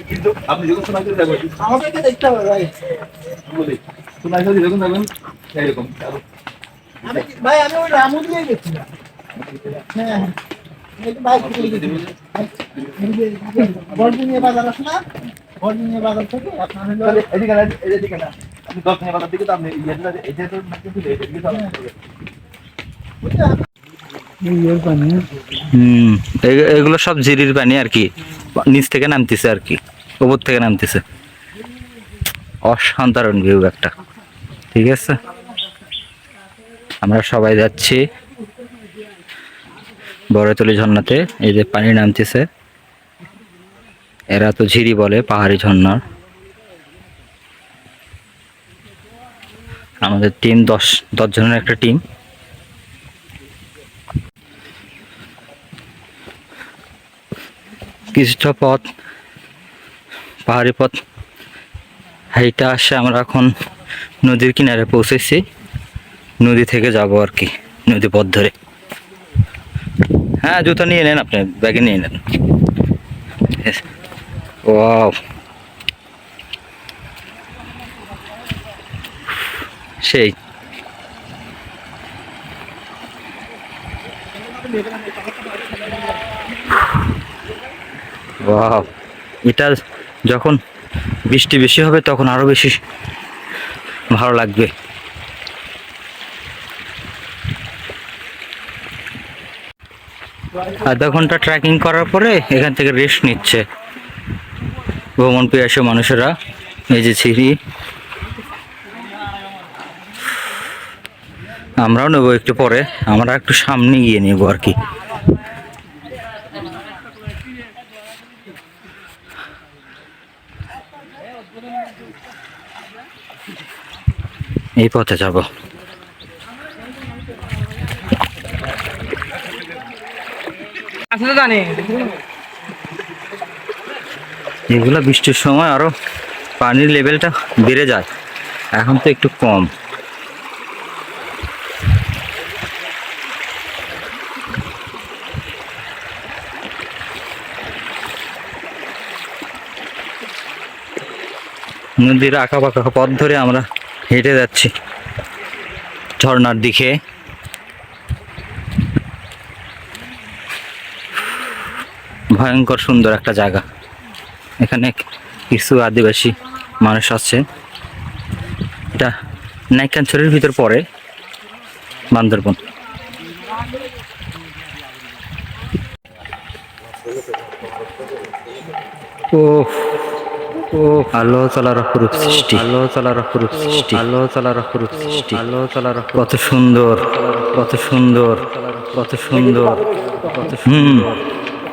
কিন্তু আপনি যখন সময় করে যাবেন আমাদেরকে দেখতে হবে ভাই বলি সময় করে যখন যাবেন এরকম ভাই আমি ওই রামু দিয়ে গেছিলাম হ্যাঁ বর্জিনিয়া বাজার আছে না বর্জিনিয়া বাজার থেকে আপনার হলো এদিকে না আপনি দর্শনীয় বাজার দিকে তো আপনি এটা তো এদিকে তো এগুলো সব ঝিরির পানি আর কি, নিচ থেকে নামতেছে আর কি, উপর থেকে নামতেছে। অসাধারণ ভিউ একটা। ঠিক আছে, আমরা সবাই যাচ্ছি বড়তলি ঝর্ণাতে। এই যে পানি নামতেছে, এরা তো ঝিরি বলে পাহাড়ি ঝর্ণার। আমাদের টিম 10 জনের একটা টিম। কিছুটা পথ পাহাড়ি পথ হাইটা আসে আমরা এখন নদীর কিনারে পৌঁছেছি। নদী থেকে যাব আর কি, নদী পথ ধরে। হ্যাঁ, জুতা নিয়ে নেন, আপনি ব্যাগে নিয়ে নেন। ওয়াও, সেই ওয়াও। এটা যখন বৃষ্টি বেশি হবে তখন আরো বেশি ভালো লাগবে। আধা ঘন্টা ট্রেকিং করার পরে এখান থেকে রেস্ট নিচ্ছে ভ্রমণ পিয়াসী মানুষেরা। এই যে সিঁড়ি, আমরাও নেবো একটু পরে, আমরা একটু সামনে গিয়ে নেবো আর কি। এই পথে যাব। এগুলা বৃষ্টির সময় আরো পানির লেভেলটা বেড়ে যায়, এখন তো একটু কম। নদীর আঁকা বাঁকা পথ ধরে আমরা হেঁটে যাচ্ছি ঝর্ণার দিকে। ভয়ঙ্কর সুন্দর একটা জায়গা। এখানে কিছু আদিবাসী মানুষ আছে। এটা নাইক্ষ্যংছড়ির ভিতর পড়ে, বান্দরবন। ও ও, আলো চলার অপরূপ সৃষ্টি, আলো চলার অপরূপ সৃষ্টি, আলো চলার অপরূপ সৃষ্টি, আলো চলার কত সুন্দর, কত সুন্দর, কত সুন্দর, কত সুন্দর,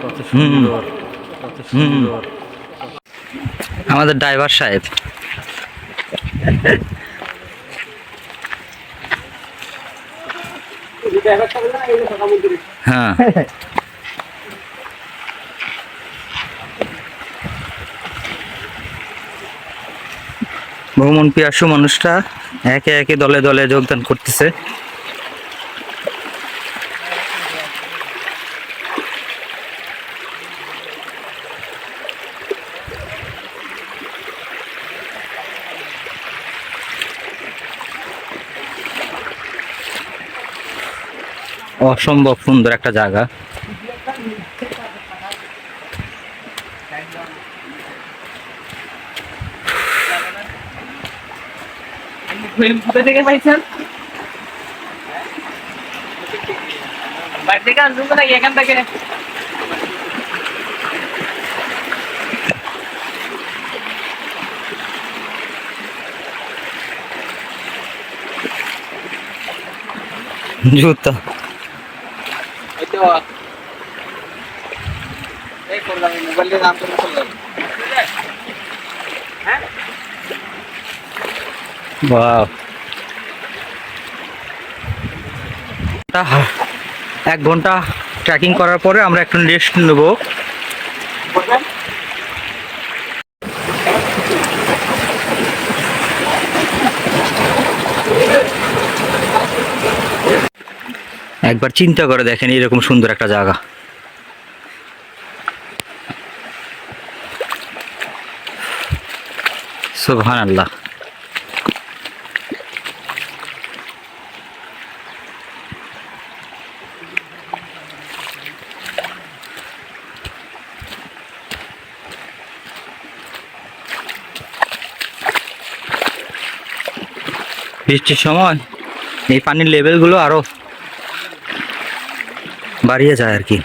কত সুন্দর, কত সুন্দর। আমাদের ড্রাইভার সাহেব হ্যাঁ। ভ্রমণ পিয়াসু মানুষরা একে একে দলে দলে যোগদান করতেছে। অসম্ভব সুন্দর একটা জায়গা। জুতা বাহ, 1 ঘন্টা ট্রেকিং করার পরে আমরা একটু রেস্ট নেব। একবার চিন্তা করে দেখেন, এরকম সুন্দর একটা জায়গা। সুবহানাল্লাহ। বৃষ্টির সময় এই পানির লেভেলগুলো আরো বাড়িয়ে যায় আর কি।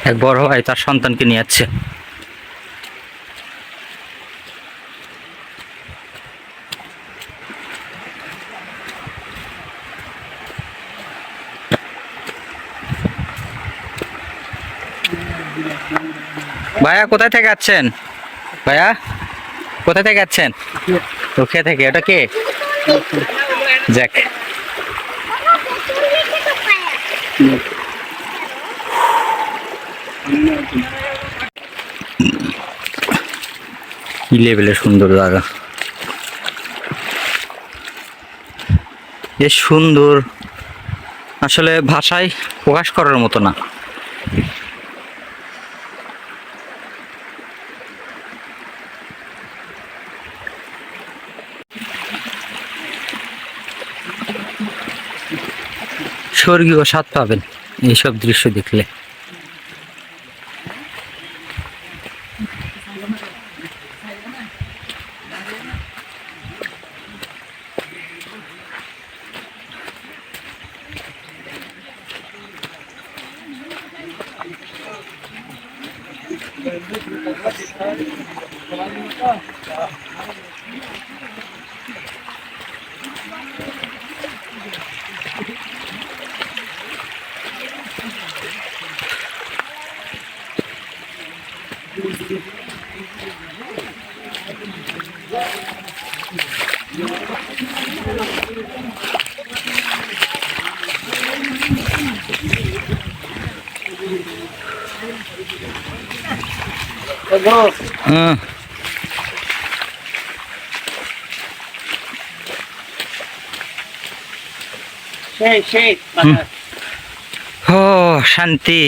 এক বড় ভাই তার সন্তানকে নিয়ে যাচ্ছে। ভাইয়া কোথায় থেকে যাচ্ছেন? ভাইয়া কোথায় থেকে যাচ্ছেন? রুখিয়া থেকে। ওটা কে? জ্যাক। কি লেভেলের সুন্দর জায়গা, এ সুন্দর আসলে ভাষায় প্রকাশ করার মতো না। স্বর্গীয় স্বাদ পাবেন এইসব দৃশ্য দেখলে। ও শান্তি।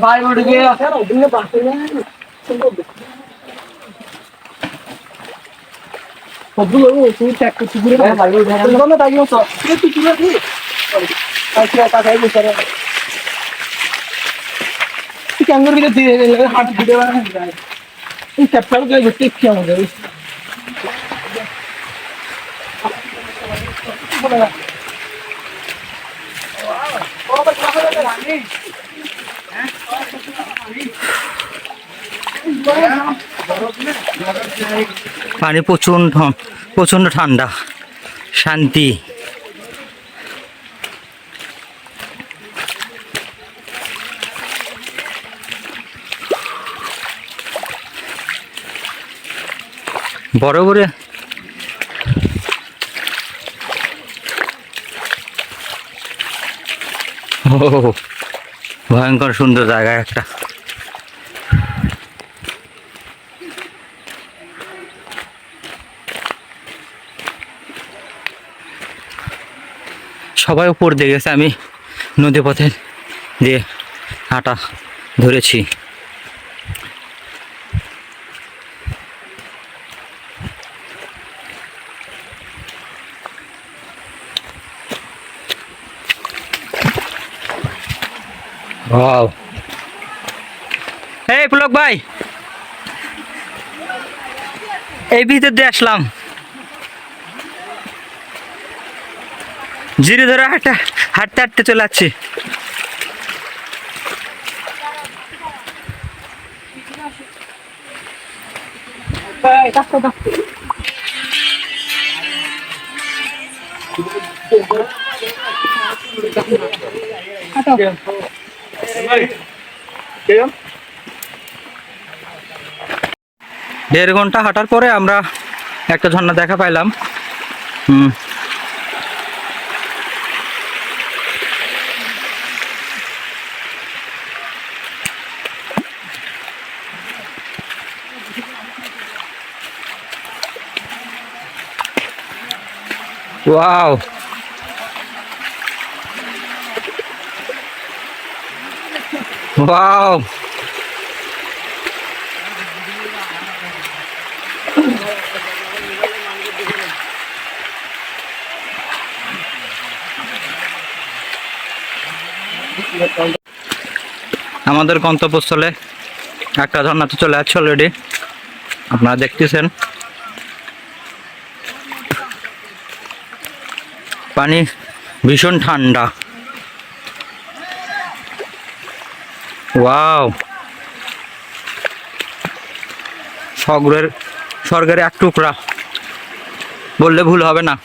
भाई उठ गया दिन में बात नहीं सब लोग तू चेक कर तू पूरे भाई उठ गया तो मैं ताकि सो ये तू पूरा थी अच्छा का है ये सर ये अंदर भी दे लगे हाथ दे वाला है ये चप्पल के गुट्टी क्या हो गई ओ बस वहां पे रानी পানি প্রচন্ড ঠান্ডা, শান্তি। বড় বড় ভয়ঙ্কর সুন্দর জায়গা একটা। সবাই উপর দিয়ে গেছে, আমি নদী পথে দিয়ে হাঁটা ধরেছি। ওয়াও, এই পুলক ভাই এই ভিতর দিয়ে আসলাম, জিরে ধরে হাঁটতে হাঁটতে চলে যাচ্ছি। দেড় ঘন্টা হাঁটার পরে আমরা একটা ঝর্ণা দেখা পাইলাম। ওয়াও, ওয়াও, আমাদের গন্তব্যস্থলে একটা ঝর্ণা তো চলে আসছে অলরেডি, আপনারা দেখতেছেন। পানি ভীষণ ঠান্ডা। ওয়াও, স্বর্গের এক টুকরা বললে ভুল হবে না।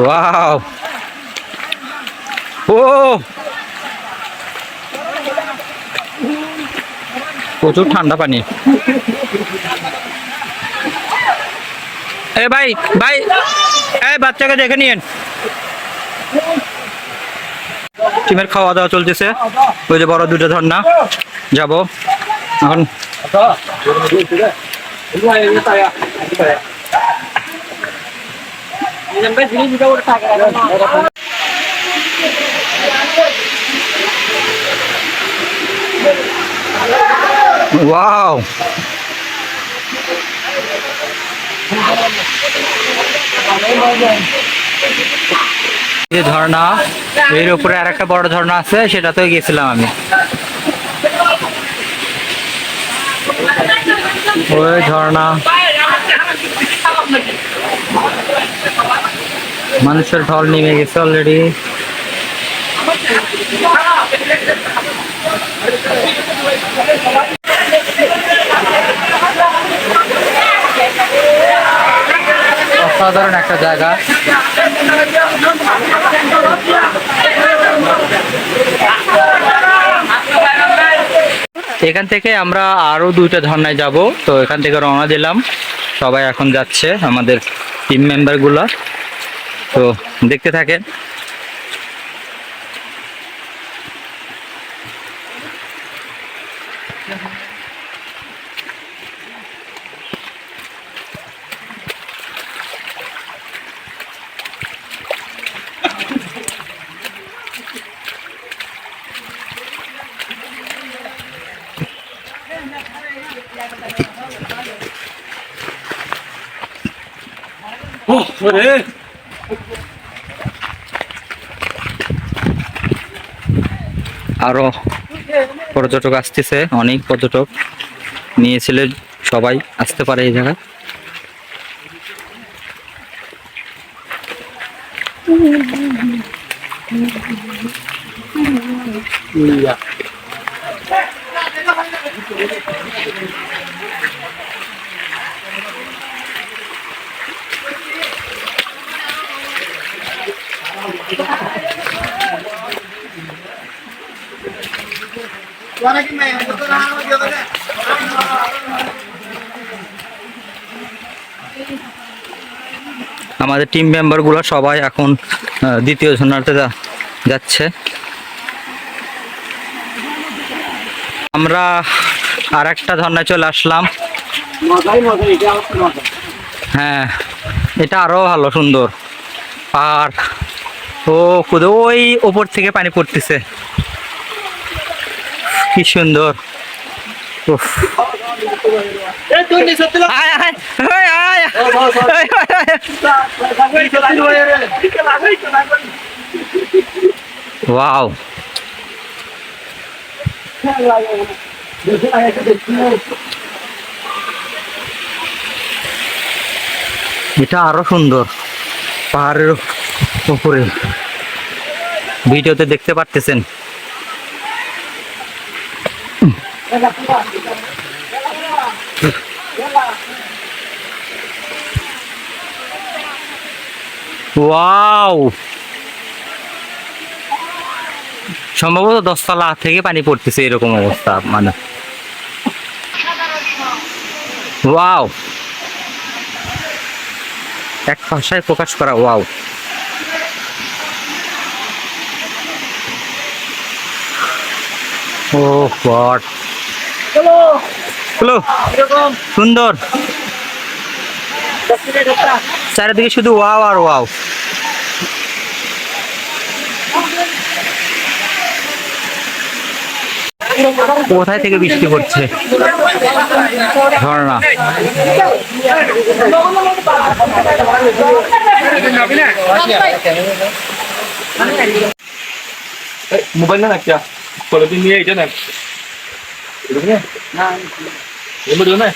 ওয়াও, ও প্রচুর ঠান্ডা পানি। এ ভাই ভাই, এই বাচ্চাকে দেখে নিয়েন। টিমের খাওয়া দাওয়া চলতেছে, ওই যে বড় দুটো ঝর্ণা যাবো এখন। ওয়াও, এই ঝর্ণা, এর উপরে আর একটা বড় ঝর্ণা আছে, সেটাতেও গেছিলাম আমি। ওই ঝর্ণা, মানুষের ঢল নেমে গেছে অলরেডি। অসাধারণ একটা জায়গা। এখান থেকে আমরা আরো দুইটা ঝর্ণায় যাব, তো এখান থেকে রওনা দিলাম। সবাই এখন যাচ্ছে, আমাদের টিম মেম্বার গুলা, তো দেখতে থাকেন। আরো পর্যটক আসতেছে, অনেক পর্যটক নিয়েছিলেন, সবাই আসতে পারে এই জায়গায়। আমাদের টিম মেম্বার গুলো সবাই এখন দ্বিতীয় ঝর্ণাতে যাচ্ছে। আমরা আর একটা ঝর্ণায় চলে আসলাম। হ্যাঁ, এটা আরো ভালো সুন্দর। আর ও ওই ওপর থেকে পানি পড়তেছে, কি সুন্দর। ওয়াও, এটা আরো সুন্দর, পাহাড়ের উপরে ভিডিওতে দেখতে পারতেছেন। ওয়াও, সম্ভবত 10 তলা থেকে পানি পড়তেছে এরকম অবস্থা মানে। ওয়াও, এক ভাষায় প্রকাশ করা ওয়াও। ও গড, হ্যালো, সুন্দর, চারিদিকে শুধু ওয়াও আর ওয়াও। কোথায় থেকে বৃষ্টি পড়ছে, ঝর্ণা। মোবাইল না একটা পলিথিন নিয়ে এটা না না